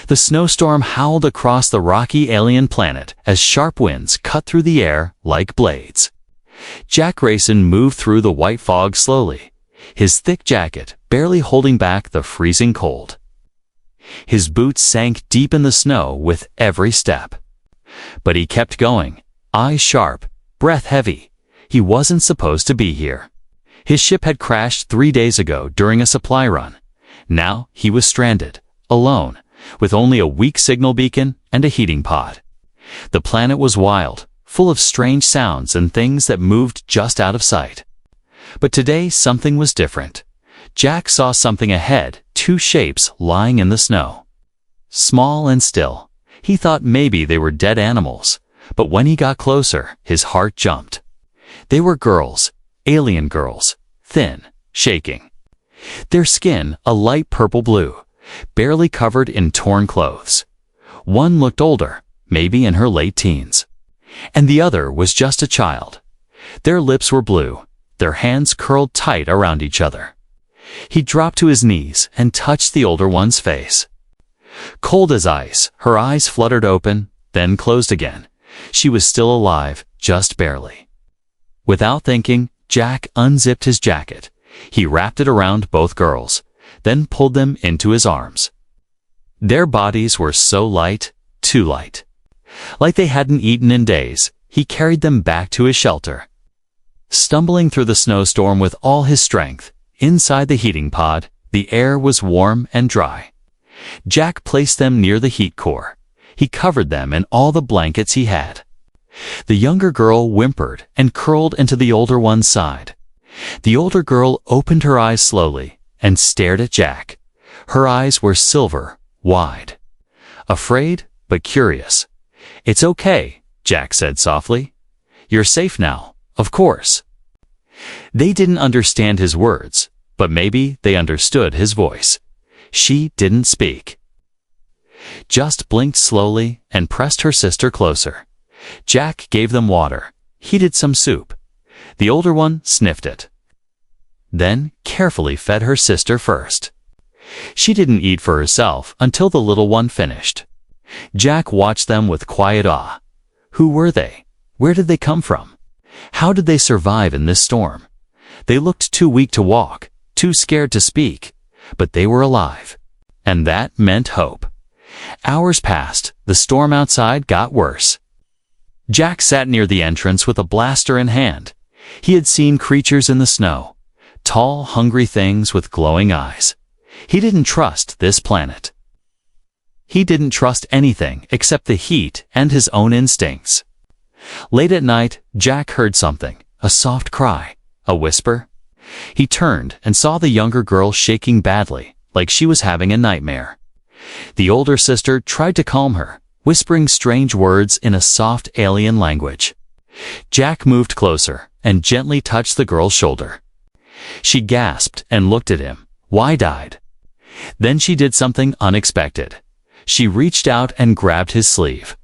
The snowstorm howled across the rocky alien planet as sharp winds cut through the air like blades. Jack Grayson moved through the white fog slowly, his thick jacket barely holding back the freezing cold. His boots sank deep in the snow with every step. But he kept going, eyes sharp, breath heavy. He wasn't supposed to be here. His ship had crashed 3 days ago during a supply run. Now he was stranded, alone, with only a weak signal beacon and a heating pod. The planet was wild, full of strange sounds and things that moved just out of sight. But today something was different. Jack saw something ahead, 2 shapes lying in the snow. Small and still. He thought maybe they were dead animals, but when he got closer, his heart jumped. They were girls, alien girls, thin, shaking. Their skin a light purple blue, barely covered in torn clothes. One looked older, maybe in her late teens, and the other was just a child. Their lips were blue, their hands curled tight around each other. He dropped to his knees and touched the older one's face. Cold as ice, her eyes fluttered open, then closed again. She was still alive, just barely. Without thinking, Jack unzipped his jacket. He wrapped it around both girls, then pulled them into his arms. Their bodies were so light, too light. Like they hadn't eaten in days, he carried them back to his shelter. Stumbling through the snowstorm with all his strength, inside the heating pod, the air was warm and dry. Jack placed them near the heat core. He covered them in all the blankets he had. The younger girl whimpered and curled into the older one's side. The older girl opened her eyes slowly and stared at Jack. Her eyes were silver, wide. Afraid, but curious. "It's okay," Jack said softly. "You're safe now, of course." They didn't understand his words, but maybe they understood his voice. She didn't speak. Just blinked slowly and pressed her sister closer. Jack gave them water, heated some soup. The older one sniffed it. Then carefully fed her sister first. She didn't eat for herself until the little one finished. Jack watched them with quiet awe. Who were they? Where did they come from? How did they survive in this storm? They looked too weak to walk, too scared to speak, but they were alive. And that meant hope. Hours passed, the storm outside got worse. Jack sat near the entrance with a blaster in hand. He had seen creatures in the snow, tall, hungry things with glowing eyes. He didn't trust this planet. He didn't trust anything except the heat and his own instincts. Late at night, Jack heard something, a soft cry, a whisper. He turned and saw the younger girl shaking badly, like she was having a nightmare. The older sister tried to calm her, whispering strange words in a soft alien language. Jack moved closer and gently touched the girl's shoulder. She gasped and looked at him, wide-eyed. Then she did something unexpected. She reached out and grabbed his sleeve.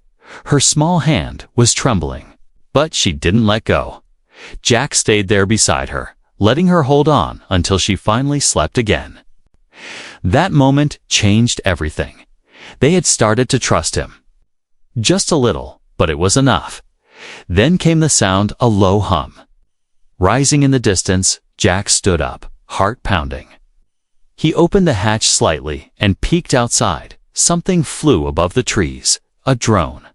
Her small hand was trembling, but she didn't let go. Jack stayed there beside her, letting her hold on until she finally slept again. That moment changed everything. They had started to trust him. Just a little, but it was enough. Then came the sound, a low hum. Rising in the distance, Jack stood up, heart pounding. He opened the hatch slightly and peeked outside. Something flew above the trees, a drone.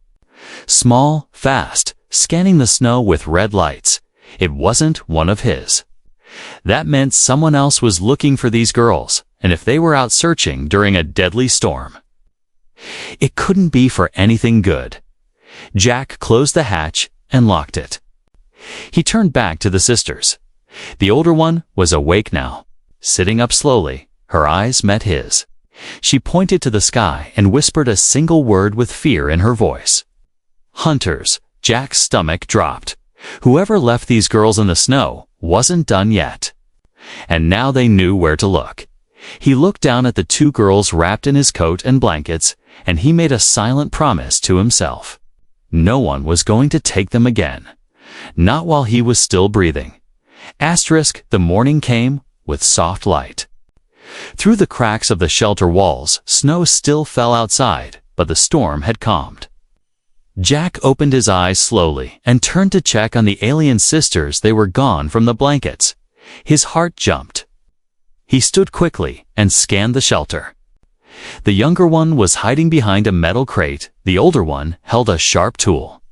Small, fast, scanning the snow with red lights. It wasn't one of his. That meant someone else was looking for these girls, and if they were out searching during a deadly storm, it couldn't be for anything good. Jack closed the hatch and locked it. He turned back to the sisters. The older one was awake now. Sitting up slowly, her eyes met his. She pointed to the sky and whispered a single word with fear in her voice. "Hunters." Jack's stomach dropped. Whoever left these girls in the snow wasn't done yet. And now they knew where to look. He looked down at the 2 girls wrapped in his coat and blankets, and he made a silent promise to himself. No one was going to take them again. Not while he was still breathing. The morning came with soft light. Through the cracks of the shelter walls, snow still fell outside, but the storm had calmed. Jack opened his eyes slowly and turned to check on the alien sisters. They were gone from the blankets. His heart jumped. He stood quickly and scanned the shelter. The younger one was hiding behind a metal crate. The older one held a sharp tool.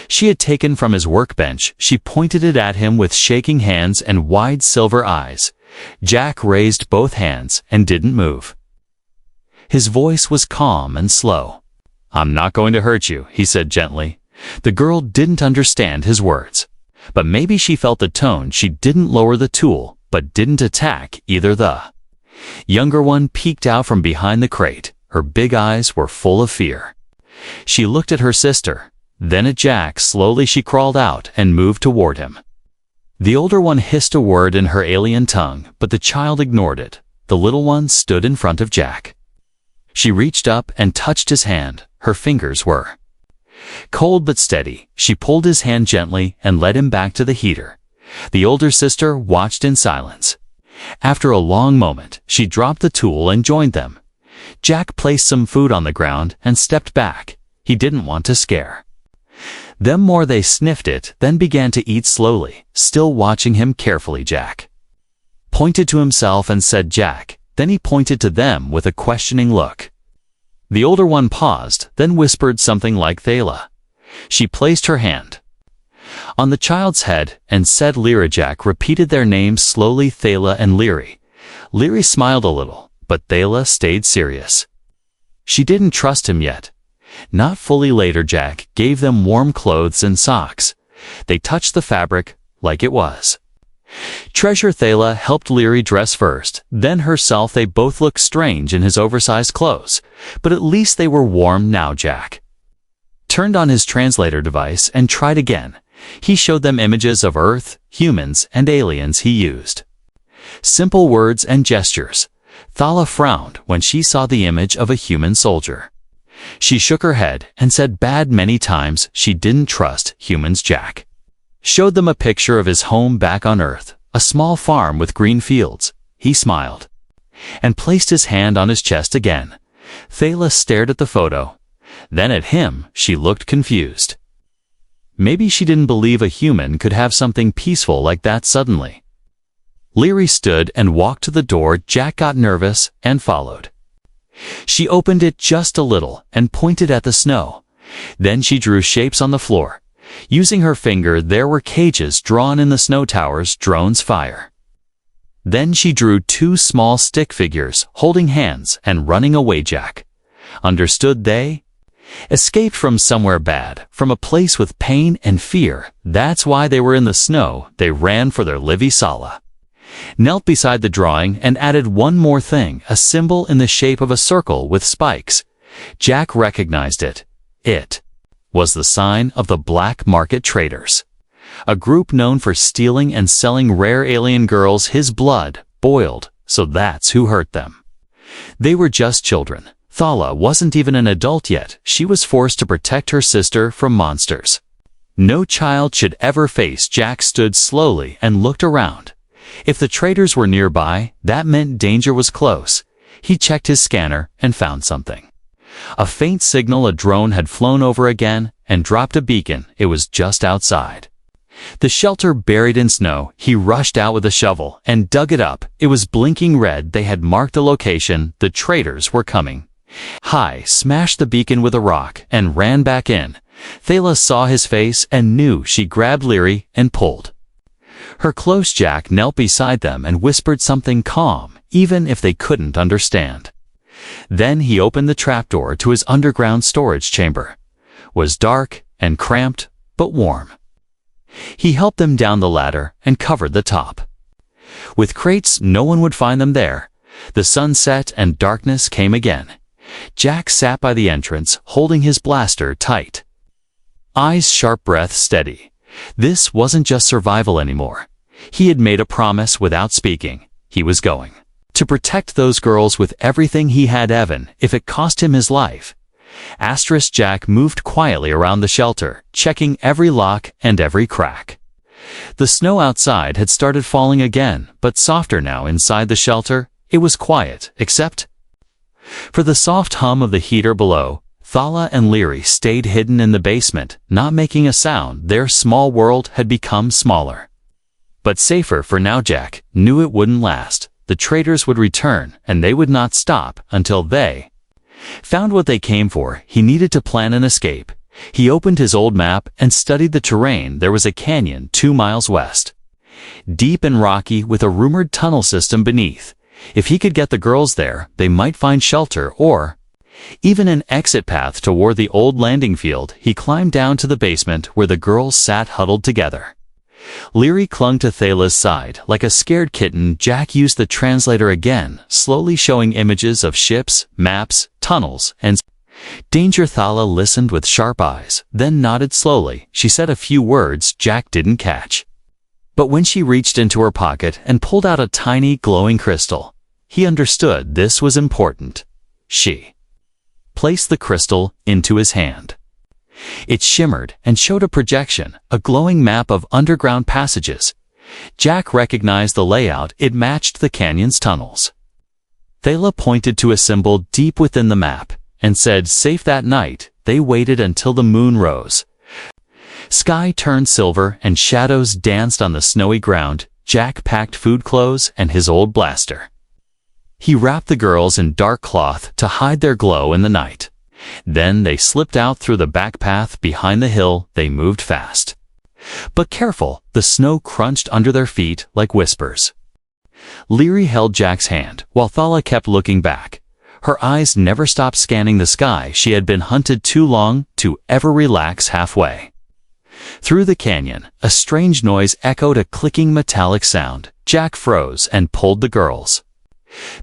She had taken from his workbench. She pointed it at him with shaking hands and wide silver eyes. Jack raised both hands and didn't move. His voice was calm and slow. "I'm not going to hurt you," he said gently. The girl didn't understand his words, but maybe she felt the tone. She didn't lower the tool, but didn't attack either. The younger one peeked out from behind the crate. Her big eyes were full of fear. She looked at her sister, then at Jack. Slowly she crawled out and moved toward him. The older one hissed a word in her alien tongue, but the child ignored it. The little one stood in front of Jack. She reached up and touched his hand. Her fingers were cold but steady. She pulled his hand gently and led him back to the heater. The older sister watched in silence. After a long moment, she dropped the tool and joined them. Jack placed some food on the ground and stepped back. He didn't want to scare them more. They sniffed it, then began to eat slowly, still watching him carefully. Jack pointed to himself and said, "Jack." Then he pointed to them with a questioning look. The older one paused, then whispered something like Thala. She placed her hand on the child's head and said, "Lyra." Jack repeated their names slowly, Thala and Lyri. Lyri smiled a little, but Thala stayed serious. She didn't trust him yet. Not fully. Later, Jack gave them warm clothes and socks. They touched the fabric like it was treasure. Thala helped Lyri dress first, then herself. They both looked strange in his oversized clothes, but at least they were warm now. Jack turned on his translator device and tried again. He showed them images of Earth, humans, and aliens. He used simple words and gestures. Thala frowned when she saw the image of a human soldier. She shook her head and said bad many times. She didn't trust humans. Jack showed them a picture of his home back on Earth, a small farm with green fields. He smiled and placed his hand on his chest again. Thala stared at the photo, then at him. She looked confused. Maybe she didn't believe a human could have something peaceful like that suddenly. Lyri stood and walked to the door. Jack got nervous and followed. She opened it just a little and pointed at the snow. Then she drew shapes on the floor. Using her finger, there were cages drawn in the snow towers, drones fire. Then she drew two small stick figures holding hands and running away. Jack understood they escaped from somewhere bad, from a place with pain and fear. That's why they were in the snow. They ran for their Livy Sala. Knelt beside the drawing and added one more thing, a symbol in the shape of a circle with spikes. Jack recognized it. It was the sign of the black market traders, a group known for stealing and selling rare alien girls. His blood boiled, so that's who hurt them. They were just children. Thala wasn't even an adult yet. She was forced to protect her sister from monsters no child should ever face. Jack stood slowly and looked around. If the traders were nearby, that meant danger was close. He checked his scanner and found something. A faint signal. A drone had flown over again and dropped a beacon. It was just outside the shelter, buried in snow. He rushed out with a shovel and dug it up. It was blinking red. They had marked the location. The traders were coming. Hi smashed the beacon with a rock and ran back in. Thala saw his face and knew. She grabbed Lyri and pulled her close. Jack knelt beside them and whispered something calm, even if they couldn't understand. Then he opened the trapdoor to his underground storage chamber. It was dark and cramped, but warm. He helped them down the ladder and covered the top with crates. No one would find them there. The sun set and darkness came again. Jack sat by the entrance, holding his blaster tight. Eyes sharp, breath steady. This wasn't just survival anymore. He had made a promise without speaking. He was going to protect those girls with everything he had, even if it cost him his life. Jack moved quietly around the shelter, checking every lock and every crack. The snow outside had started falling again, but softer now inside the shelter. It was quiet, except for the soft hum of the heater below. Thala and Leary stayed hidden in the basement, not making a sound. Their small world had become smaller. But safer for now. Jack knew it wouldn't last. The traitors would return, and they would not stop until they found what they came for. He needed to plan an escape. He opened his old map and studied the terrain. There was a canyon 2 miles west, deep and rocky, with a rumored tunnel system beneath. If he could get the girls there, they might find shelter or even an exit path toward the old landing field. He climbed down to the basement where the girls sat huddled together. Leary clung to Thala's side like a scared kitten. Jack used the translator again, slowly showing images of ships, maps, tunnels, and danger. Thala listened with sharp eyes, then nodded slowly. She said a few words Jack didn't catch. But when she reached into her pocket and pulled out a tiny glowing crystal, he understood this was important. She placed the crystal into his hand. It shimmered and showed a projection, a glowing map of underground passages. Jack recognized the layout. It matched the canyon's tunnels. Thala pointed to a symbol deep within the map and said, "Safe." That night, they waited until the moon rose. Sky turned silver and shadows danced on the snowy ground. Jack packed food, clothes, and his old blaster. He wrapped the girls in dark cloth to hide their glow in the night. Then they slipped out through the back path behind the hill. They moved fast, but careful. The snow crunched under their feet like whispers. Leary held Jack's hand while Thala kept looking back. Her eyes never stopped scanning the sky. She had been hunted too long to ever relax halfway. Through the canyon, a strange noise echoed, a clicking metallic sound. Jack froze and pulled the girls.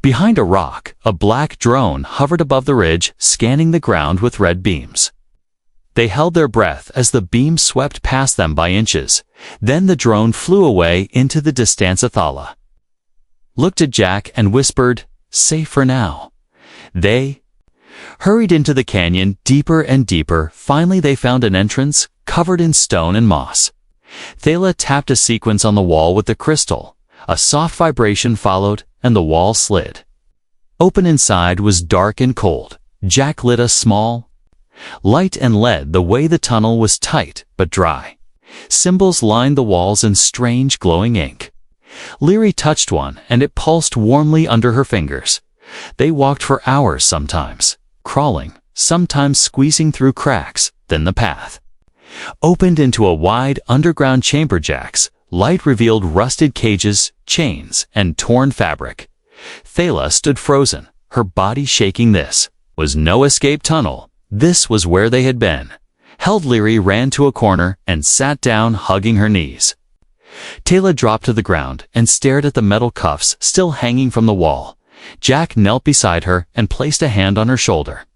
Behind a rock, a black drone hovered above the ridge, scanning the ground with red beams. They held their breath as the beam swept past them by inches. Then the drone flew away into the distance. Thala looked at Jack and whispered, "Safe for now." They hurried into the canyon, deeper and deeper. Finally they found an entrance, covered in stone and moss. Thala tapped a sequence on the wall with the crystal. A soft vibration followed, and the wall slid open. Inside was dark and cold. Jack lit a small light and led the way. The tunnel was tight but dry. Symbols lined the walls in strange glowing ink. Leary touched one, and it pulsed warmly under her fingers. They walked for hours, sometimes crawling, sometimes squeezing through cracks. Then the path opened into a wide underground chamber. Jack's light revealed rusted cages, chains, and torn fabric. Thala stood frozen, her body shaking. This was no escape tunnel. This was where they had been. Held, Leary ran to a corner and sat down, hugging her knees. Thala dropped to the ground and stared at the metal cuffs still hanging from the wall. Jack knelt beside her and placed a hand on her shoulder.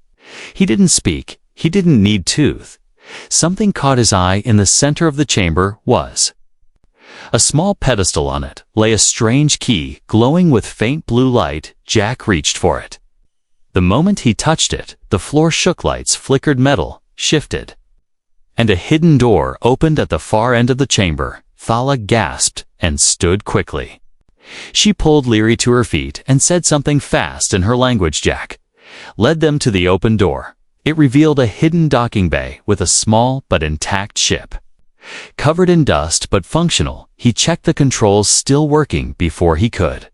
He didn't speak. He didn't need to. Something caught his eye. In the center of the chamber was a small pedestal. On it lay a strange key, glowing with faint blue light. Jack reached for it. The moment he touched it, the floor shook. Lights flickered, metal shifted, and a hidden door opened at the far end of the chamber. Thala gasped and stood quickly. She pulled Leary to her feet and said something fast in her language. Jack led them to the open door. It revealed a hidden docking bay with a small but intact ship. Covered in dust but functional, he checked the controls still working before he could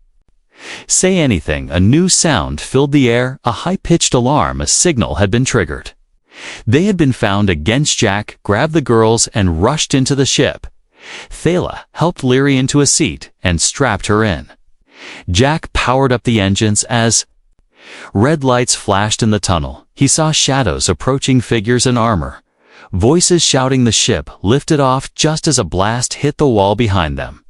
say anything. A new sound filled the air, a high-pitched alarm. A signal had been triggered. They had been found. Against Jack grabbed the girls and rushed into the ship. Thala helped Leary into a seat and strapped her in. Jack powered up the engines as red lights flashed in the tunnel. He saw shadows approaching, figures in armor, voices shouting. The ship lifted off just as a blast hit the wall behind them.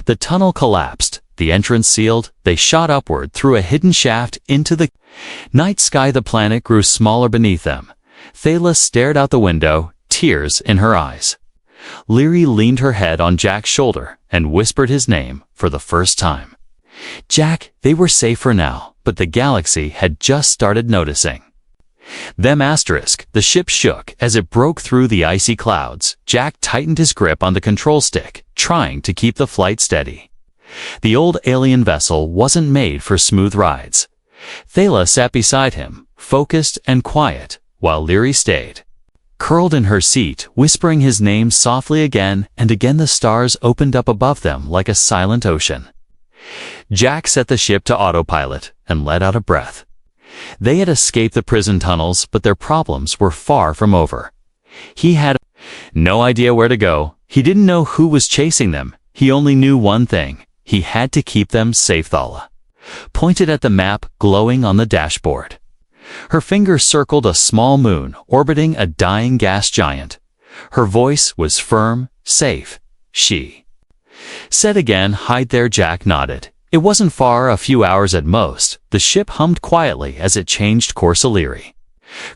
The tunnel collapsed, the entrance sealed. They shot upward through a hidden shaft into the night sky. The planet grew smaller beneath them. Thala stared out the window, tears in her eyes. Leary leaned her head on Jack's shoulder and whispered his name for the first time. Jack. They were safe for now, but the galaxy had just started noticing them. The ship shook as it broke through the icy clouds. Jack tightened his grip on the control stick, trying to keep the flight steady. The old alien vessel wasn't made for smooth rides. Thala sat beside him, focused and quiet, while Leary stayed. Curled in her seat, whispering his name softly again and again, the stars opened up above them like a silent ocean. Jack set the ship to autopilot and let out a breath. They had escaped the prison tunnels, but their problems were far from over. He had no idea where to go. He didn't know who was chasing them. He only knew one thing. He had to keep them safe. Thala pointed at the map glowing on the dashboard. Her finger circled a small moon orbiting a dying gas giant. Her voice was firm, safe. She said again, "Hide there." Jack nodded. It wasn't far, a few hours at most. The ship hummed quietly as it changed course. Leary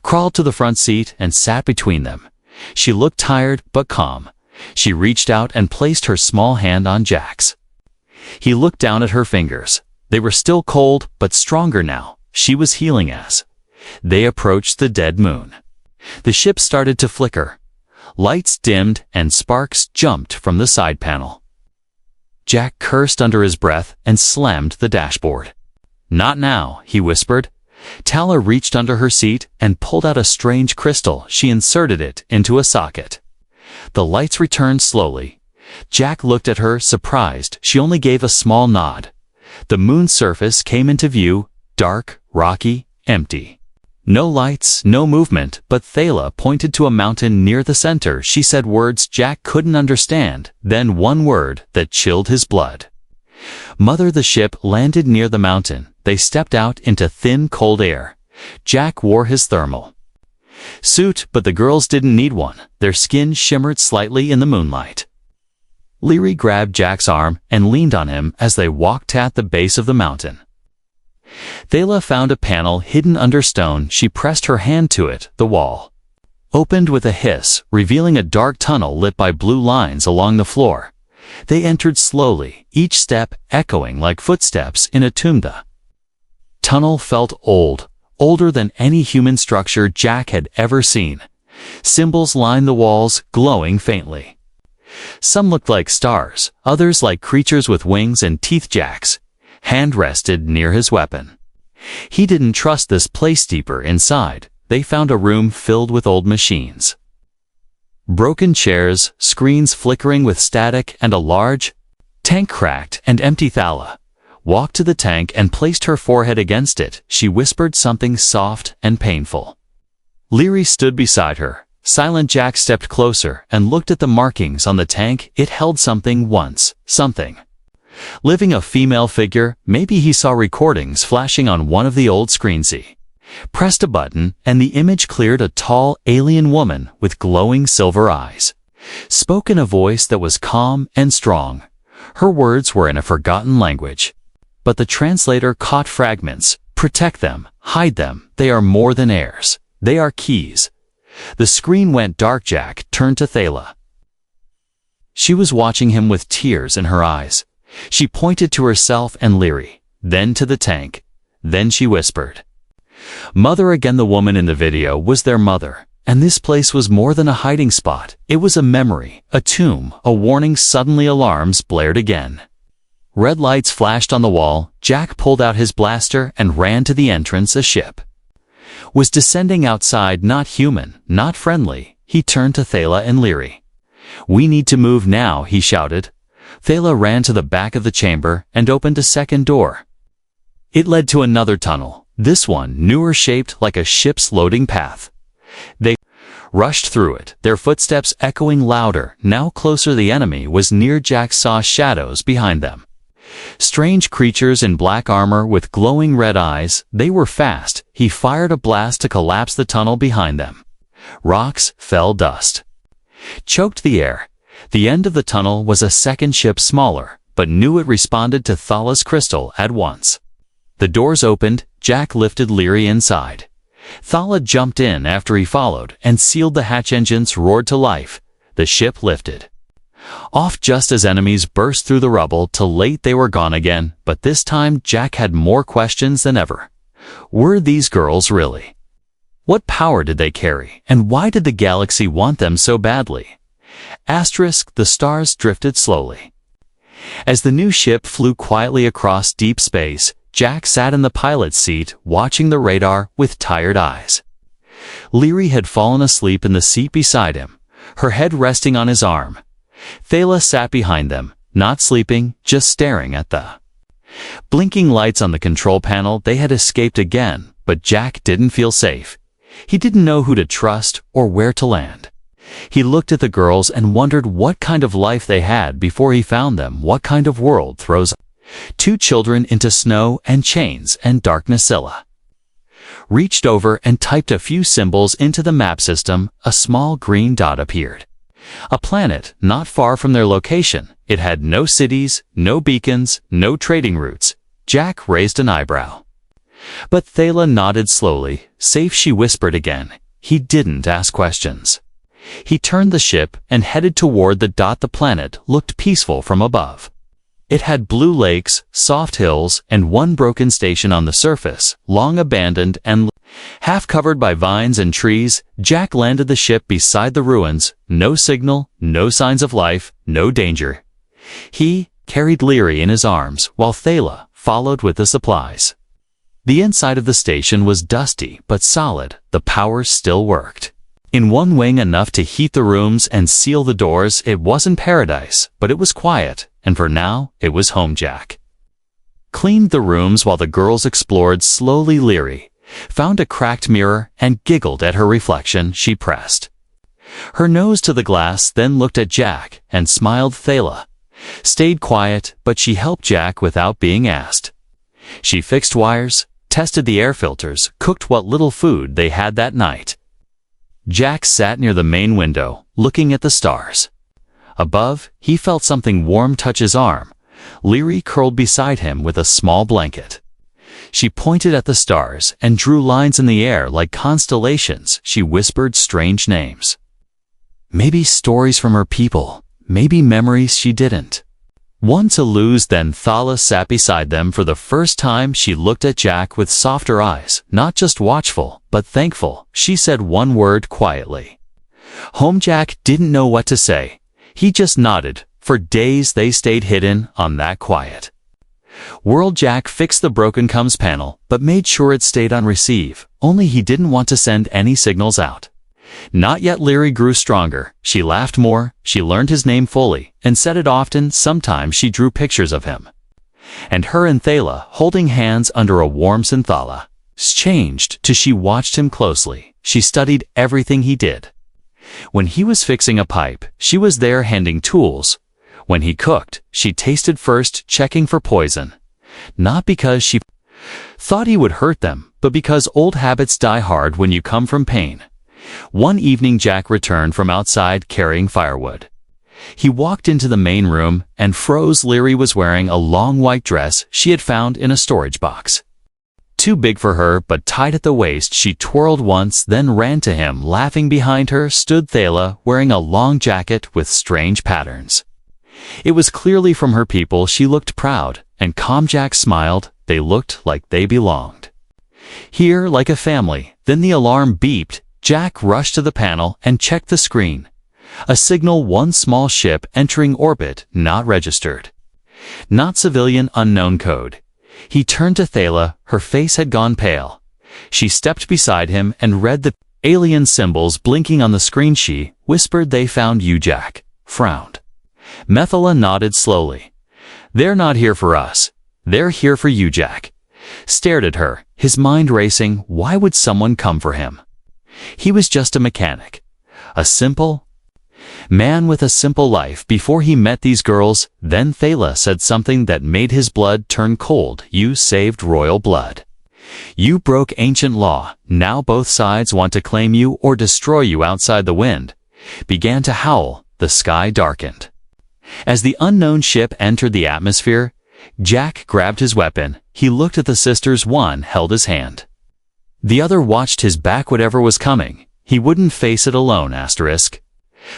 crawled to the front seat and sat between them. She looked tired but calm. She reached out and placed her small hand on Jack's. He looked down at her fingers. They were still cold, but stronger now. She was healing. As they approached the dead moon, the ship started to flicker. Lights dimmed and sparks jumped from the side panel. Jack cursed under his breath and slammed the dashboard. "Not now," he whispered. Thala reached under her seat and pulled out a strange crystal. She inserted it into a socket. The lights returned slowly. Jack looked at her, surprised. She only gave a small nod. The moon's surface came into view, dark, rocky, empty. No lights, no movement, but Thala pointed to a mountain near the center. She said words Jack couldn't understand, then one word that chilled his blood. "Mother." The ship landed near the mountain. They stepped out into thin, cold air. Jack wore his thermal suit, but the girls didn't need one. Their skin shimmered slightly in the moonlight. Leary grabbed Jack's arm and leaned on him as they walked at the base of the mountain. Thala found a panel hidden under stone. She pressed her hand to it. The wall opened with a hiss, revealing a dark tunnel lit by blue lines along the floor. They entered slowly, each step echoing like footsteps in a tomb. The tunnel felt old, older than any human structure Jack had ever seen. Symbols lined the walls, glowing faintly. Some looked like stars, others like creatures with wings and teeth. Jack's hand rested near his weapon. He didn't trust this place. Deeper inside, they found a room filled with old machines. Broken chairs, screens flickering with static, and a large tank cracked and empty. Thala walked to the tank and placed her forehead against it. She whispered something soft and painful. Leary stood beside her. Silent. Jack stepped closer and looked at the markings on the tank. It held something once, something living, a female figure. Maybe he saw recordings flashing on one of the old screens. He pressed a button, and the image cleared. A tall, alien woman with glowing silver eyes spoke in a voice that was calm and strong. Her words were in a forgotten language, but the translator caught fragments. "Protect them, hide them. They are more than heirs. They are keys." The screen went dark. Jack turned to Thala. She was watching him with tears in her eyes. She pointed to herself and Leary, then to the tank. Then she whispered, "Mother." Again, the woman in the video was their mother. And this place was more than a hiding spot. It was a memory, a tomb, a warning. Suddenly alarms blared again. Red lights flashed on the wall. Jack pulled out his blaster and ran to the entrance. A ship was descending outside, not human, not friendly. He turned to Thala and Leary. "We need to move now," he shouted. Thala ran to the back of the chamber and opened a second door. It led to another tunnel, this one newer, shaped like a ship's loading path. They rushed through it, their footsteps echoing louder. Now closer. The enemy was near. Jack saw shadows behind them. Strange creatures in black armor with glowing red eyes. They were fast. He fired a blast to collapse the tunnel behind them. Rocks fell, dust choked the air. The end of the tunnel was a second ship, smaller, but knew it responded to Thala's crystal at once. The doors opened. Jack lifted Leary inside. Thala jumped in after he followed and sealed the hatch. Engines roared to life. The ship lifted off just as enemies burst through the rubble. Too late, they were gone again, but this time Jack had more questions than ever. Were these girls really? What power did they carry, and why did the galaxy want them so badly? *. The stars drifted slowly. As the new ship flew quietly across deep space, Jack sat in the pilot's seat, watching the radar with tired eyes. Leary had fallen asleep in the seat beside him, her head resting on his arm. Thala sat behind them, not sleeping, just staring at the blinking lights on the control panel. They had escaped again, but Jack didn't feel safe. He didn't know who to trust or where to land. He looked at the girls and wondered what kind of life they had before he found them. What kind of world throws two children into snow and chains and darkness? Scylla reached over and typed a few symbols into the map system. A small green dot appeared. A planet not far from their location. It had no cities, no beacons, no trading routes. Jack raised an eyebrow. But Thala nodded slowly. Safe, she whispered again. He didn't ask questions. He turned the ship and headed toward the dot. The planet looked peaceful from above. It had blue lakes, soft hills, and one broken station on the surface, long abandoned and half covered by vines and trees. Jack landed the ship beside the ruins. No signal, no signs of life, no danger. He carried Leary in his arms while Thala followed with the supplies. The inside of the station was dusty but solid. The power still worked. In one wing, enough to heat the rooms and seal the doors. It wasn't paradise, but it was quiet, and for now, it was home. Jack cleaned the rooms while the girls explored slowly. Leary found a cracked mirror and giggled at her reflection. She pressed her nose to the glass, then looked at Jack and smiled. Thala stayed quiet, but she helped Jack without being asked. She fixed wires, tested the air filters, cooked what little food they had that night. Jack sat near the main window, looking at the stars. Above, he felt something warm touch his arm. Leary curled beside him with a small blanket. She pointed at the stars and drew lines in the air like constellations. She whispered strange names. Maybe stories from her people, maybe memories she didn't want to lose. Then Thala sat beside them for the first time. She looked at Jack with softer eyes, not just watchful, but thankful. She said one word quietly. Home. Jack didn't know what to say. He just nodded. For days they stayed hidden on that quiet world. Jack fixed the broken comms panel, but made sure it stayed on receive. Only he didn't want to send any signals out. Not yet. Leary grew stronger. She laughed more. She learned his name fully and said it often. Sometimes she drew pictures of him and her and Thala holding hands under a warm sun. Thala changed to she watched him closely. She studied everything he did. When he was fixing a pipe, she was there handing tools. When he cooked, she tasted first, checking for poison. Not because she thought he would hurt them, but because old habits die hard when you come from pain. One evening, Jack returned from outside carrying firewood. He walked into the main room and froze. Leary was wearing a long white dress she had found in a storage box. Too big for her, but tight at the waist. She twirled once, then ran to him. Laughing behind her stood Thala, wearing a long jacket with strange patterns. It was clearly from her people. She looked proud and calm. Jack smiled. They looked like they belonged here, like a family. Then the alarm beeped. Jack rushed to the panel and checked the screen. A signal, one small ship entering orbit, not registered. Not civilian, unknown code. He turned to Thala. Her face had gone pale. She stepped beside him and read the alien symbols blinking on the screen. She whispered, "They found you." Jack frowned. Methala nodded slowly. "They're not here for us. They're here for you." Jack stared at her, his mind racing. Why would someone come for him? He was just a mechanic. A simple man with a simple life before he met these girls. Then Thala said something that made his blood turn cold. "You saved royal blood. You broke ancient law. Now both sides want to claim you or destroy you." Outside, the wind began to howl. The sky darkened. As the unknown ship entered the atmosphere, Jack grabbed his weapon. He looked at the sisters. One held his hand. The other watched his back. Whatever was coming, he wouldn't face it alone.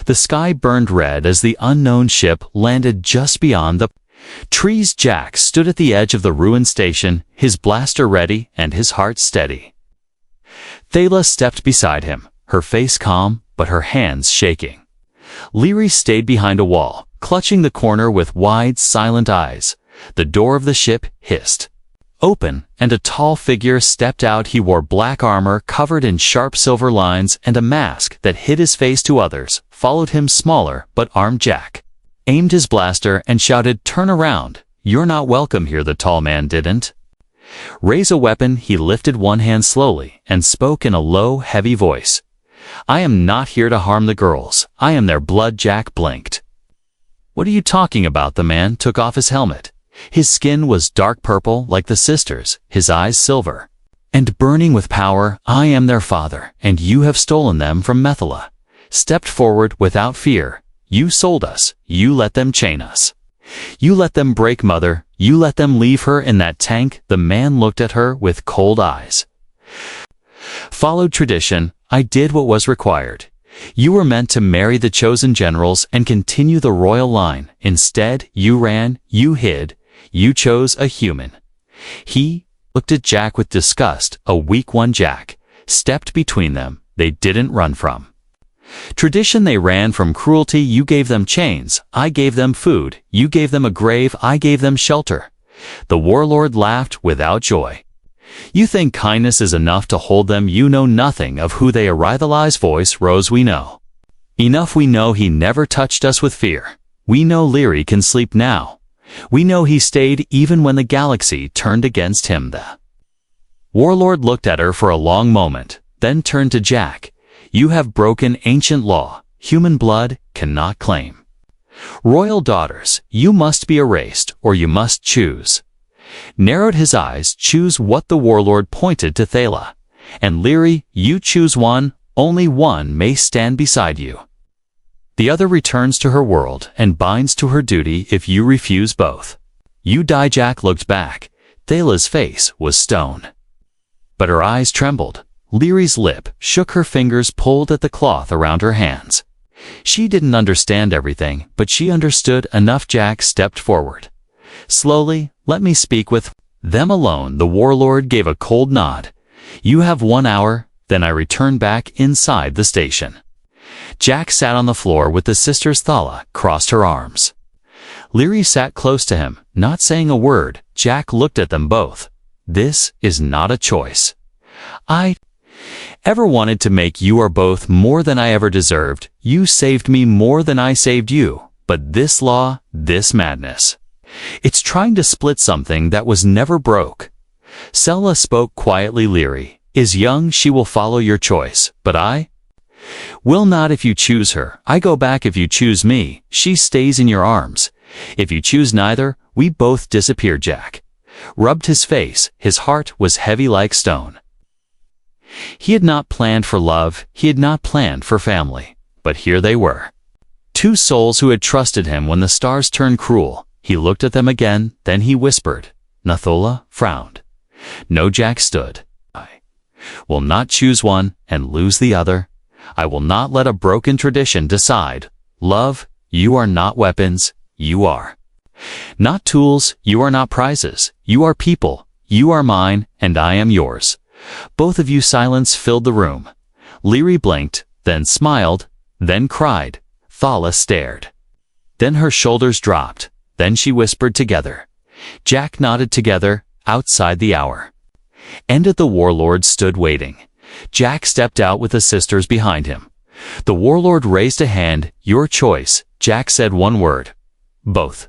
The sky burned red as the unknown ship landed just beyond the trees. Jack stood at the edge of the ruined station, his blaster ready and his heart steady. Thala stepped beside him, her face calm, but her hands shaking. Leary stayed behind a wall, clutching the corner with wide, silent eyes. The door of the ship hissed open, and a tall figure stepped out. He wore black armor covered in sharp silver lines and a mask that hid his face to others. Followed him smaller but armed Jack. Aimed his blaster and shouted, "Turn around. You're not welcome here." The tall man didn't raise a weapon. He lifted one hand slowly and spoke in a low, heavy voice. "I am not here to harm the girls. I am their blood." Jack blinked. "What are you talking about?" The man took off his helmet. His skin was dark purple like the sisters, his eyes silver and burning with power. "I am their father, and you have stolen them from Methala." Stepped forward without fear. "You sold us. You let them chain us. You let them break Mother. You let them leave her in that tank." The man looked at her with cold eyes. "Followed tradition. I did what was required. You were meant to marry the chosen generals and continue the royal line. Instead, you ran, you hid, you chose a human." He looked at Jack with disgust. A weak one. Jack stepped between them. They didn't run from tradition, they ran from cruelty. You gave them chains. I gave them food. You gave them a grave. I gave them shelter. The warlord laughed without joy. "You think kindness is enough to hold them? You know nothing of who they are." Rythali's voice rose. "We know enough. We know he never touched us with fear. We know Leary can sleep now. We know he stayed even when the galaxy turned against him." The warlord looked at her for a long moment, then turned to Jack. "You have broken ancient law. Human blood cannot claim royal daughters. You must be erased, or you must choose." Narrowed his eyes. "Choose what?" The warlord pointed to Thala. "And Leary, you choose one. Only one may stand beside you. The other returns to her world and binds to her duty. If you refuse both, you die." Jack looked back. Thala's face was stone, but her eyes trembled. Leary's lip shook. Her fingers pulled at the cloth around her hands. She didn't understand everything, but she understood enough. Jack stepped forward. "Slowly, let me speak with them alone." The warlord gave a cold nod. "You have 1 hour, then I return back inside the station." Jack sat on the floor with the sisters. Thala crossed her arms. Leary sat close to him, not saying a word. Jack looked at them both. "This is not a choice I ever wanted to make. You are both more than I ever deserved. You saved me more than I saved you. But this law, this madness, it's trying to split something that was never broke." Sela spoke quietly. "Leary is young. She will follow your choice, but I will not. If you choose her, I go back. If you choose me, she stays in your arms. If you choose neither, we both disappear." Jack rubbed his face. His heart was heavy like stone. He had not planned for love. He had not planned for family. But here they were. Two souls who had trusted him when the stars turned cruel. He looked at them again, then he whispered. Nathola frowned. "No." Jack stood. "I will not choose one and lose the other. I will not let a broken tradition decide. Love, you are not weapons. You are not tools. You are not prizes. You are people. You are mine, and I am yours." Both of you. Silence filled the room. Leary blinked, then smiled, then cried. Thala stared. Then her shoulders dropped. Then she whispered, "Together." Jack nodded. "Together, outside the hour." Ended. The warlord stood waiting. Jack stepped out with the sisters behind him. The warlord raised a hand. "Your choice." Jack said one word. "Both."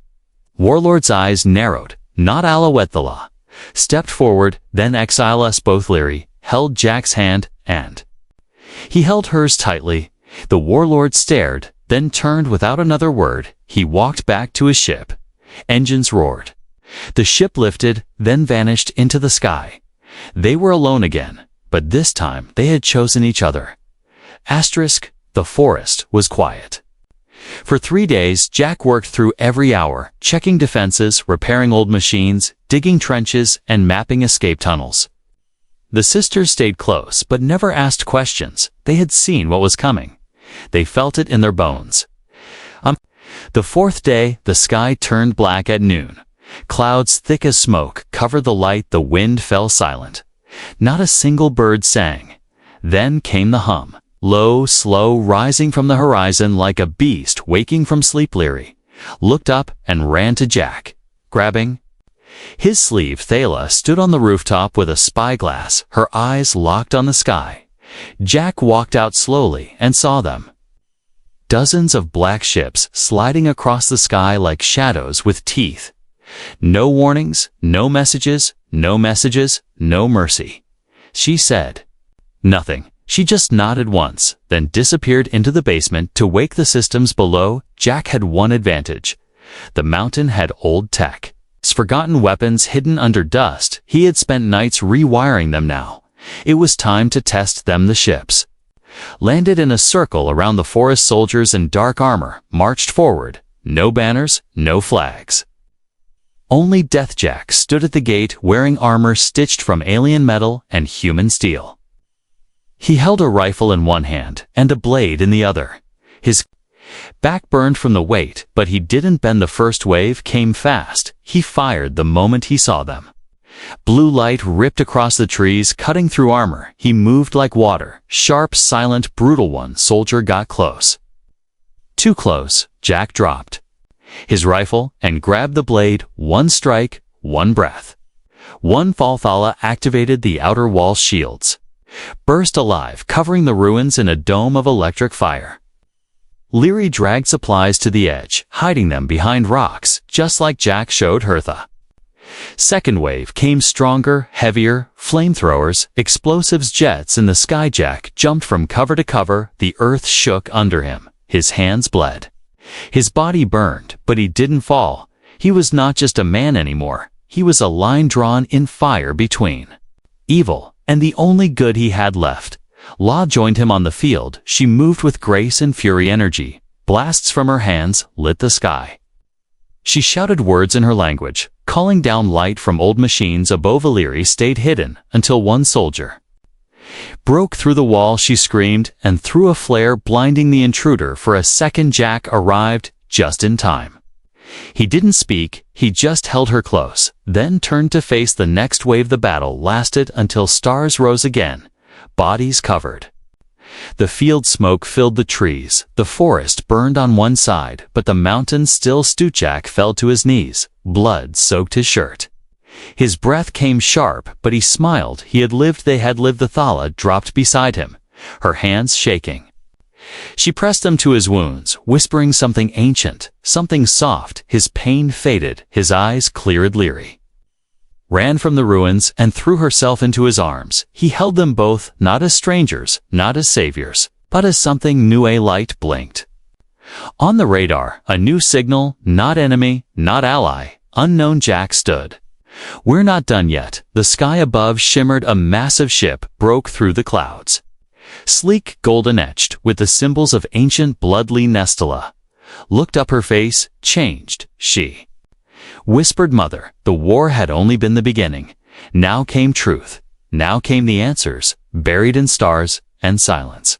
Warlord's eyes narrowed. "Not Alawethala." Stepped forward, then exile us both. Leary held Jack's hand, and he held hers tightly. The warlord stared, then turned without another word. He walked back to his ship. Engines roared. The ship lifted, then vanished into the sky. They were alone again, but this time they had chosen each other. The forest was quiet. For 3 days, Jack worked through every hour, checking defenses, repairing old machines, digging trenches, and mapping escape tunnels. The sisters stayed close, but never asked questions. They had seen what was coming. They felt it in their bones. The 4th day, the sky turned black at noon. Clouds thick as smoke covered the light. The wind fell silent. Not a single bird sang. Then came the hum. low, slow, rising from the horizon like a beast waking from sleep. Leary looked up and ran to Jack, grabbing his sleeve. Thala stood on the rooftop with a spyglass, her eyes locked on the sky. Jack walked out slowly and saw them. Dozens of black ships sliding across the sky like shadows with teeth. No warnings, no messages, no mercy. She said nothing. She just nodded once, then disappeared into the basement to wake the systems below. Jack had one advantage. The mountain had old tech. Forgotten weapons hidden under dust. He had spent nights rewiring them now. It was time to test them. The ships landed in a circle around the forest. Soldiers in dark armor marched forward. No banners, no flags. Only Deathjack stood at the gate wearing armor stitched from alien metal and human steel. He held a rifle in one hand and a blade in the other. His back burned from the weight, but he didn't bend. The first wave came fast. He fired the moment he saw them. Blue light ripped across the trees, cutting through armor. He moved like water, sharp, silent, brutal. One soldier got close. Too close. Jack dropped his rifle and grabbed the blade. One strike, one breath. One fall. Thala activated the outer wall shields. Burst alive, covering the ruins in a dome of electric fire. Leary dragged supplies to the edge, hiding them behind rocks, just like Jack showed Hertha. Second wave came stronger, heavier, flamethrowers, explosives, jets in the sky. Jack jumped from cover to cover. The earth shook under him. His hands bled. His body burned, but he didn't fall. He was not just a man anymore. He was a line drawn in fire between evil and the only good he had left. La joined him on the field. She moved with grace and fury. Energy blasts from her hands lit the sky. She shouted words in her language, calling down light from old machines above. Leary stayed hidden until one soldier broke through the wall. She screamed and threw a flare, blinding the intruder. For a second, Jack arrived just in time. He didn't speak, he just held her close, then turned to face the next wave. The battle lasted until stars rose again, bodies covered. The field smoke filled the trees, the forest burned on one side, but the mountain still stood. Jack fell to his knees, blood soaked his shirt. His breath came sharp, but he smiled. He had lived, they had lived. The Thala dropped beside him, her hands shaking. She pressed them to his wounds, whispering something ancient, something soft. His pain faded, his eyes cleared. Leary ran from the ruins and threw herself into his arms. He held them both, not as strangers, not as saviors, but as something new. A light blinked on the radar, a new signal, not enemy, not ally, unknown. Jack stood. We're not done yet. The sky above shimmered. A massive ship broke through the clouds. Sleek, golden etched, with the symbols of ancient blood. Nestala looked up, her face changed. She whispered, "Mother, the war had only been the beginning. Now came truth. Now came the answers, buried in stars and silence."